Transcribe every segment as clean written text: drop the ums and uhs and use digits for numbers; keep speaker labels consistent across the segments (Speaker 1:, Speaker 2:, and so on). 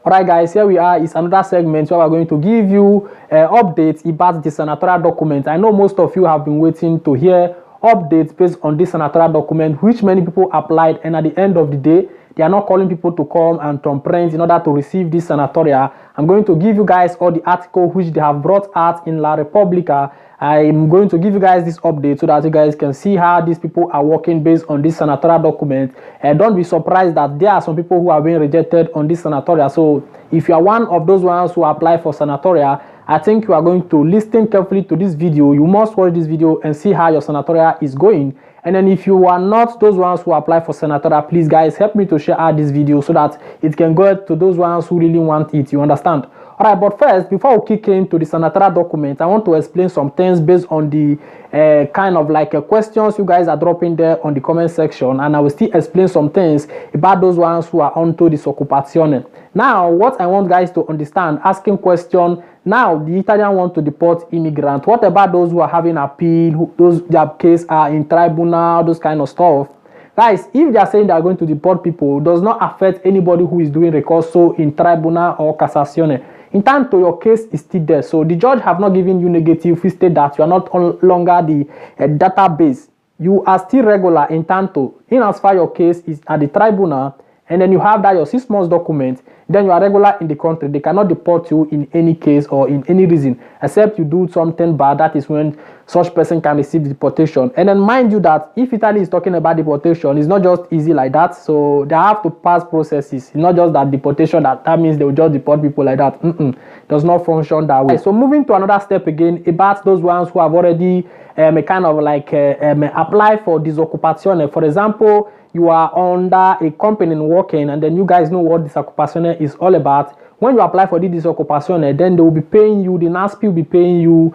Speaker 1: Alright guys, here we are. It's another segment where we're going to give you updates about the senatorial document. I know most of you have been waiting to hear updates based on this senatorial document, which many people applied, and at the end of the day, they are not calling people to come and thumbprint in order to receive this senatorial. I'm going to give you guys all the article which they have brought out in La Repubblica. I'm going to give you guys this update so that you guys can see how these people are working based on this senatorial document. And don't be surprised that there are some people who are being rejected on this senatorial. So if you are one of those ones who apply for senatorial, I think you are going to listen carefully to this video. You must watch this video and see how your senatorial is going. And then if you are not those ones who apply for senatorial, please guys help me to share out this video so that it can go to those ones who really want it. You understand? Alright, but first, before we kick into the senatorial document, I want to explain some things based on the kind of like questions you guys are dropping there on the comment section, and I will still explain some things about those ones who are onto disoccupazione. Now, what I want guys to understand, asking question, now the Italian want to deport immigrants. What about those who are having appeal, those their case are in tribunal, those kind of stuff? Guys, if they are saying they are going to deport people, it does not affect anybody who is doing ricorso in tribunal or Cassazione. In time to your case is still there, so the judge have not given you negative. We state that you are not longer the database. You are still regular in tanto. In as far your case is at the tribunal, and then you have that your 6 months document, then you are regular in the country. They cannot deport you in any case or in any reason, except you do something bad. That is when such person can receive deportation. And then mind you that if Italy is talking about deportation, it's not just easy like that. So they have to pass processes. It's not just that deportation, that means they will just deport people like that. Does not function that way. So moving to another step again about those ones who have already kind of like apply for disoccupazione. For example, you are under a company working, and then you guys know what disoccupazione is all about. When you apply for the disoccupazione, then they will be paying you, the NASP will be paying you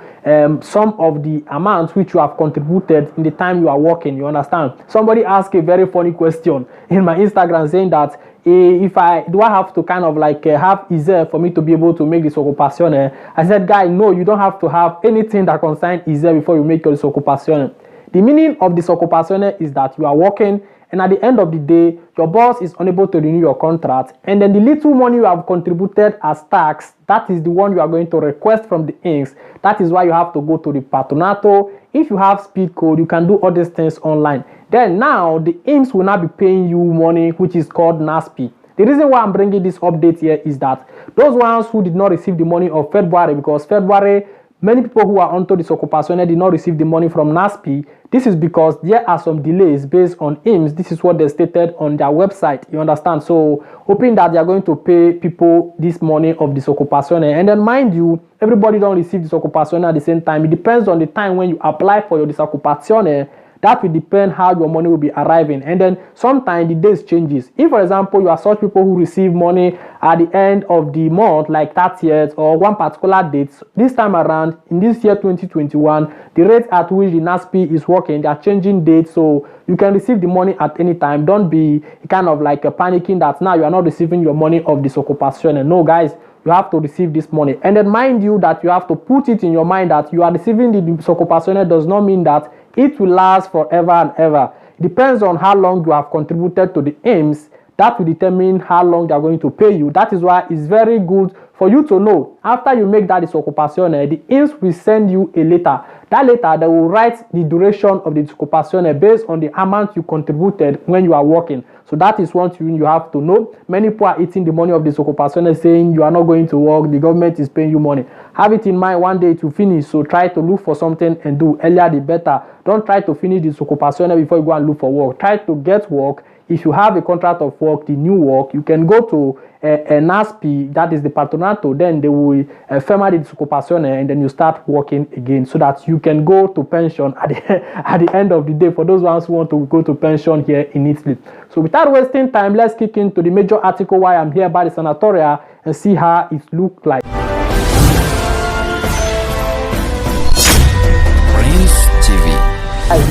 Speaker 1: some of the amounts which you have contributed in the time you are working. You understand? Somebody asked a very funny question in my Instagram saying that if I have to kind of like have ISEE for me to be able to make disoccupazione. I said, guy, no, you don't have to have anything that concerns ISEE before you make your disoccupazione. The meaning of disoccupazione is that you are working, and at the end of the day, your boss is unable to renew your contract, and then the little money you have contributed as tax, that is the one you are going to request from the INPS. That is why you have to go to the patronato. If you have speed code, you can do all these things online. Then now, the INPS will not be paying you money, which is called NASP. The reason why I'm bringing this update here is that those ones who did not receive the money of February, because February, many people who are onto disoccupazione did not receive the money from NASP. This is because there are some delays based on INPS. This is what they stated on their website. You understand? So, hoping that they are going to pay people this money of disoccupazione. And then mind you, everybody don't receive disoccupazione at the same time. It depends on the time when you apply for your disoccupazione. That will depend how your money will be arriving, and then sometimes the days changes. If, for example, you are such people who receive money at the end of the month, like 30th or one particular date, this time around in this year 2021, the rate at which the NASP is working, they are changing dates, so you can receive the money at any time. Don't be kind of like panicking that now you are not receiving your money of disoccupazione. No, guys. You have to receive this money, and then mind you that you have to put it in your mind that you are receiving the disoccupazione does not mean that it will last forever and ever. It depends on how long you have contributed to the INPS. That will determine how long they are going to pay you. That is why it's very good for you to know. After you make that disoccupazione, the INPS will send you a letter. That letter, they will write the duration of the disoccupazione based on the amount you contributed when you are working. So that is what you have to know. Many people are eating the money of disoccupazione saying you are not going to work, the government is paying you money. Have it in mind, one day to finish, so try to look for something and do earlier the better. Don't try to finish disoccupazione before you go and look for work. Try to get work. If you have a contract of work, the new work, you can go to a NASP, that is the patronato, then they will firm the disoccupazione, and then you start working again so that you can go to pension at the end of the day for those ones who want to go to pension here in Italy. So without wasting time, let's kick into the major article why I'm here by the senatorial and see how it looks like.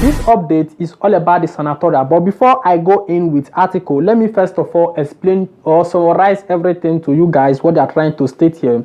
Speaker 1: This update is all about the senatorial, but before I go in with article, let me first of all explain or summarize everything to you guys. What they are trying to state here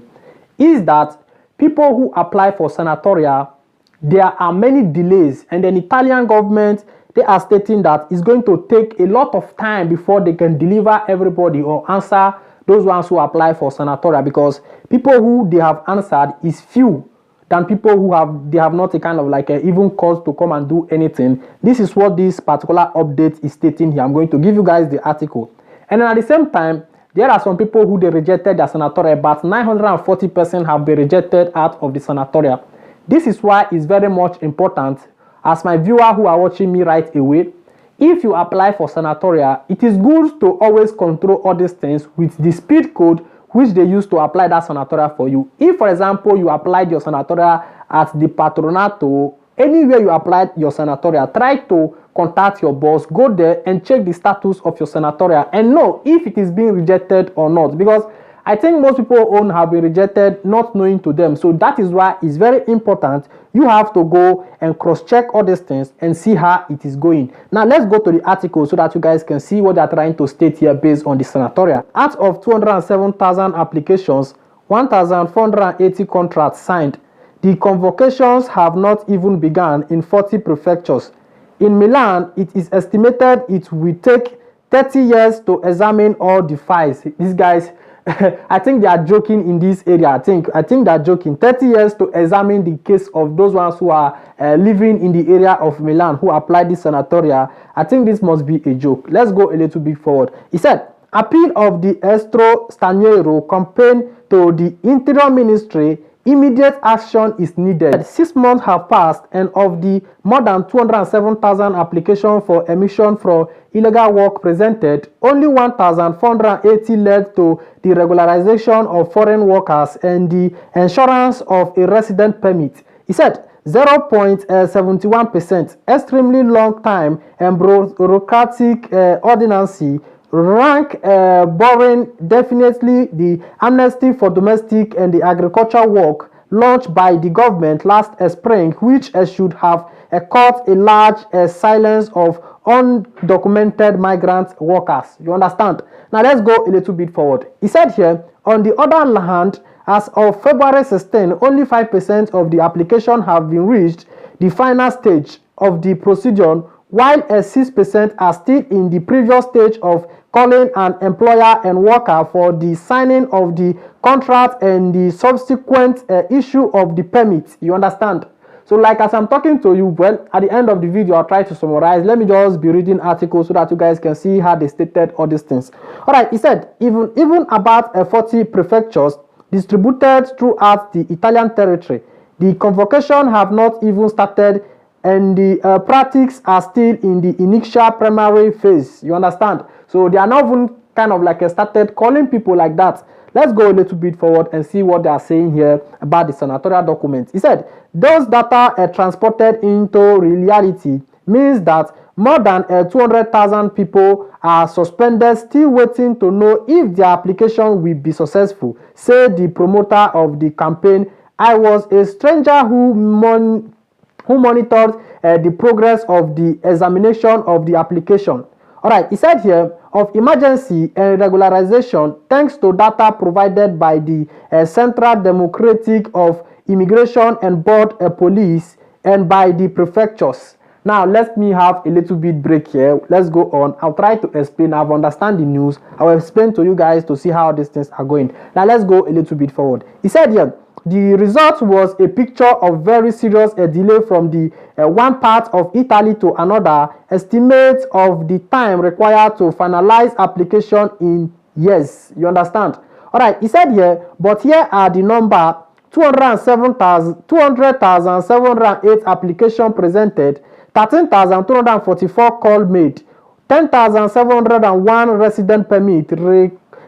Speaker 1: is that people who apply for senatorial, there are many delays, and the Italian government, they are stating that it's going to take a lot of time before they can deliver everybody or answer those ones who apply for senatorial, because people who they have answered is few than people who have not a kind of like a even cause to come and do anything. This is what this particular update is stating here. I'm going to give you guys the article. And then at the same time, there are some people who they rejected their senatorial, but 940% have been rejected out of the senatorial. This is why it's very much important, as my viewer who are watching me right away, if you apply for senatorial, it is good to always control all these things with the speed code which they use to apply that senatorial for you. If, for example, you applied your senatorial at the Patronato, anywhere you applied your senatorial, try to contact your boss, go there and check the status of your senatorial and know if it is being rejected or not, because I think most people have been rejected not knowing to them. So that is why it's very important. You have to go and cross-check all these things and see how it is going. Now let's go to the article so that you guys can see what they're trying to state here based on the senatorial. Out of 207,000 applications, 1,480 contracts signed. The convocations have not even begun in 40 prefectures. In Milan, it is estimated it will take 30 years to examine all the files. These guys, I think they are joking in this area. I think they're joking. 30 years to examine the case of those ones who are living in the area of Milan who applied this senatorial. I think this must be a joke. Let's go a little bit forward. He said, appeal of the Estro Staniero campaign to the Interior Ministry, immediate action is needed. 6 months have passed, and of the more than 207,000 applications for emission for illegal work presented, only 1,480 led to the regularization of foreign workers and the insurance of a resident permit. He said 0.71%, extremely long time and bureaucratic ordinance, rank boring. Definitely the amnesty for domestic and the agricultural work launched by the government last spring, which should have caused a large silence of undocumented migrant workers. You understand? Now let's go a little bit forward. He said here, on the other hand, as of February 16, only 5% of the application have been reached the final stage of the procedure, while 6% are still in the previous stage of calling an employer and worker for the signing of the contract and the subsequent issue of the permit. You understand? So like as I'm talking to you, well, at the end of the video, I'll try to summarize. Let me just be reading articles so that you guys can see how they stated all these things. All right, he said, even about 40 prefectures distributed throughout the Italian territory, the convocation have not even started, and the practices are still in the initial primary phase. You understand? So they are not even kind of like started calling people like that. Let's go a little bit forward and see what they are saying here about the senatorial documents. He said, those data are transported into reality means that more than 200,000 people are suspended, still waiting to know if their application will be successful, said the promoter of the campaign. I was a stranger who monitored the progress of the examination of the application. All right, he said here, of emergency and regularization thanks to data provided by the Central Democratic of Immigration and Border Police and by the prefectures. Now, let me have a little bit break here. Let's go on. I'll try to explain. I've understand the news. I will explain to you guys to see how these things are going. Now, let's go a little bit forward. He said here, the result was a picture of very serious delay from the one part of Italy to another. Estimates of the time required to finalize application in years. You understand? All right, he said here, but here are the number: 200,708 applications presented, 13,244 calls made, 10,701 resident permit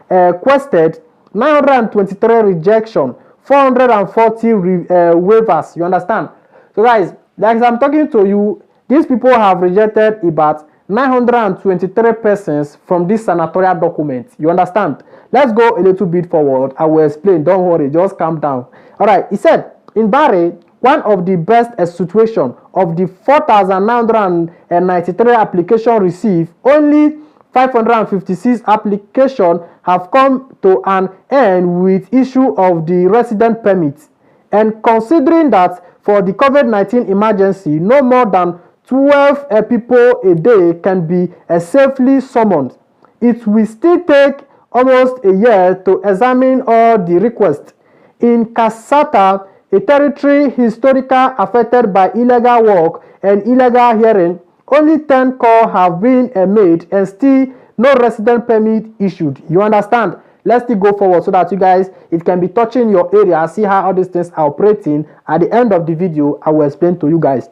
Speaker 1: requested, 923 rejection, 440 waivers. You understand? So guys, like I'm talking to you, these people have rejected about 923 persons from this senatorial document. You understand? Let's go a little bit forward. I will explain. Don't worry, just calm down. All right, he said, in Bari, one of the best situation of the 4,993 applications received, only 556 applications have come to an end with issue of the resident permit. And considering that for the COVID-19 emergency, no more than 12 people a day can be safely summoned, it will still take almost a year to examine all the requests. In Kasata, a territory historically affected by illegal work and illegal hearing, only 10 calls have been made and still no resident permit issued. You understand? Let's still go forward so that you guys, it can be touching your area, see how all these things are operating. At the end of the video, I will explain to you guys.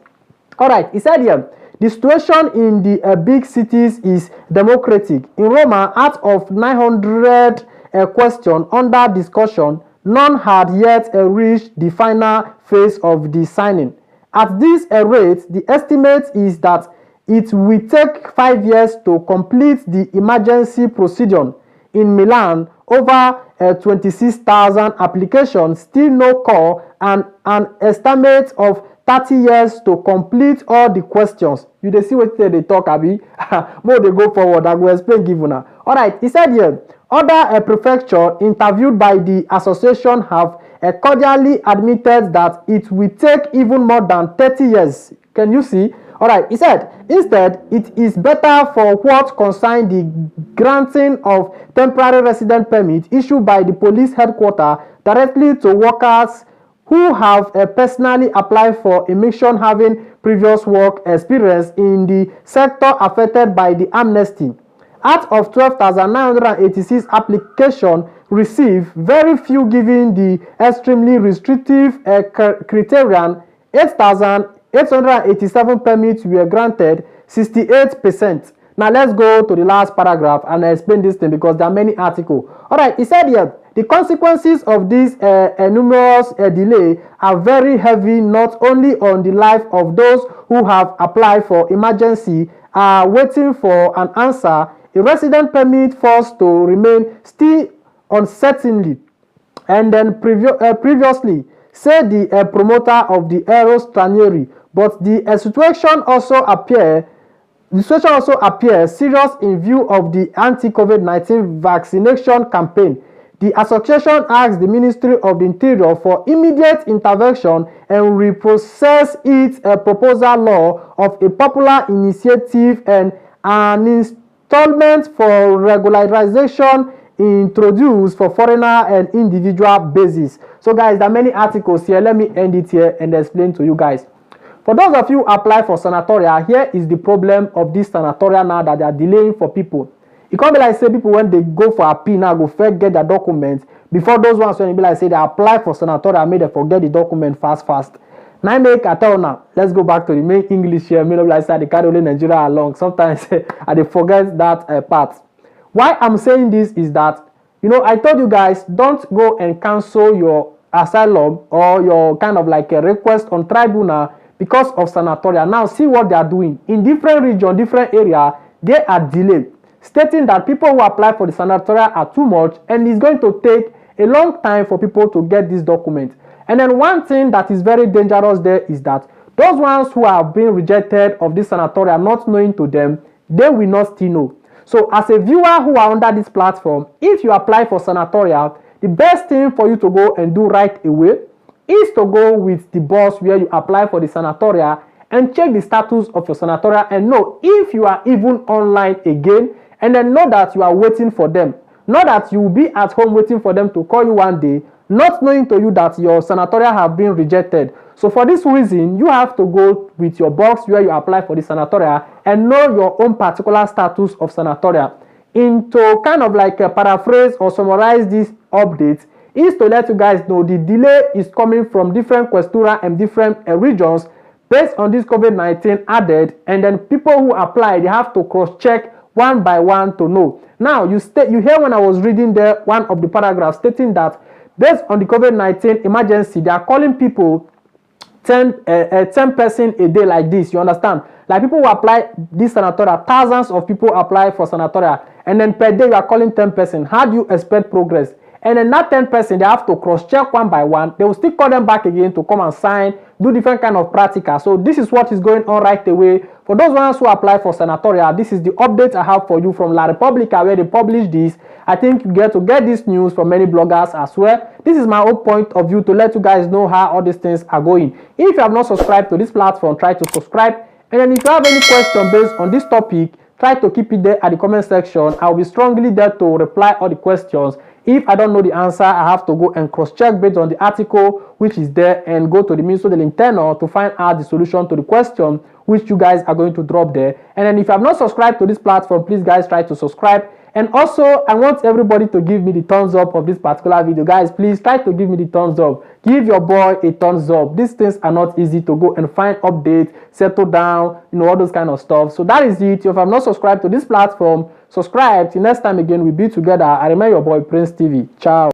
Speaker 1: All right, he said here, the situation in the big cities is democratic. In Roma, out of 900 questions under discussion, none had yet reached the final phase of the signing. At this rate, the estimate is that it will take 5 years to complete the emergency procedure. In Milan, over 26,000 applications, still no call, and an estimate of 30 years to complete all the questions. You dey see what they talk, abi? More they go forward, I will explain give una. All right, he said here, other prefectures interviewed by the association have cordially admitted that it will take even more than 30 years. Can you see? All right, he said, instead, it is better for what concerns the granting of temporary resident permit issued by the police headquarters directly to workers who have personally applied for emission having previous work experience in the sector affected by the amnesty. Out of 12,986 applications received, very few given the extremely restrictive criterion. 8,887 permits were granted, 68%. Now let's go to the last paragraph and explain this thing because there are many articles. All right, he said here, the consequences of this numerous delay are very heavy, not only on the life of those who have applied for emergency, are waiting for an answer. A resident permit forced to remain still uncertainly. And then previously, said the promoter of the Eros Stranieri, but the situation also appears serious in view of the anti-COVID-19 vaccination campaign. The association asked the Ministry of the Interior for immediate intervention and reprocess its proposal law of a popular initiative and an installment for regularization introduced for foreigner and individual basis. So guys, there are many articles here. Let me end it here and explain to you guys. For those of you who apply for sanatoria, here is the problem of this sanatoria now that they are delaying for people. It can't be like say people when they go for a P now go first get their documents before those ones when it be like say they apply for sanatoria made them forget the document fast. Now make I tell now, let's go back to the main English here. Me like say they carry only Nigeria along. Sometimes I they forget that part. Why I'm saying this is that, you know, I told you guys, don't go and cancel your asylum or your kind of like a request on tribunal because of sanatoria. Now see what they are doing. In different region, different area, they are delayed, stating that people who apply for the sanatoria are too much and it's going to take a long time for people to get this document. And then one thing that is very dangerous there is that those ones who have been rejected of this sanatoria, not knowing to them, they will not still know. So as a viewer who are under this platform, if you apply for sanatoria, the best thing for you to go and do right away is to go with the boss where you apply for the sanatoria and check the status of your sanatoria and know if you are even online again, and then know that you are waiting for them. Not that you will be at home waiting for them to call you one day, not knowing to you that your sanatoria have been rejected. So for this reason, you have to go with your box where you apply for the sanatoria and know your own particular status of sanatoria. To kind of like paraphrase or summarize this update is to let you guys know the delay is coming from different questura and different regions based on this COVID-19 added, and then people who apply, they have to cross-check one by one to know. Now, you hear when I was reading there, one of the paragraphs stating that based on the COVID-19 emergency, they are calling people 10 person a day like this, you understand? Like people who apply this sanatoria, thousands of people apply for sanatoria, and then per day you are calling 10 person. How do you expect progress? And then that 10 person, they have to cross-check one by one. They will still call them back again to come and sign, do different kind of practical. So this is what is going on right away. For those ones who apply for sanatoria, this is the update I have for you from La Repubblica where they publish this. I think you get to get this news from many bloggers as well. This is my own point of view to let you guys know how all these things are going. If you have not subscribed to this platform, try to subscribe. And then if you have any question based on this topic, try to keep it there at the comment section. I'll be strongly there to reply all the questions. If I don't know the answer, I have to go and cross-check based on the article which is there and go to the Ministro dell'Interno to find out the solution to the question which you guys are going to drop there. And then if you have not subscribed to this platform, please guys try to subscribe. And also, I want everybody to give me the thumbs up of this particular video. Guys, please try to give me the thumbs up. Give your boy a thumbs up. These things are not easy to go and find updates, settle down, all those kind of stuff. So that is it. If you have not subscribed to this platform, subscribe. Till next time again, we'll be together. I remain your boy, Prince TV. Ciao.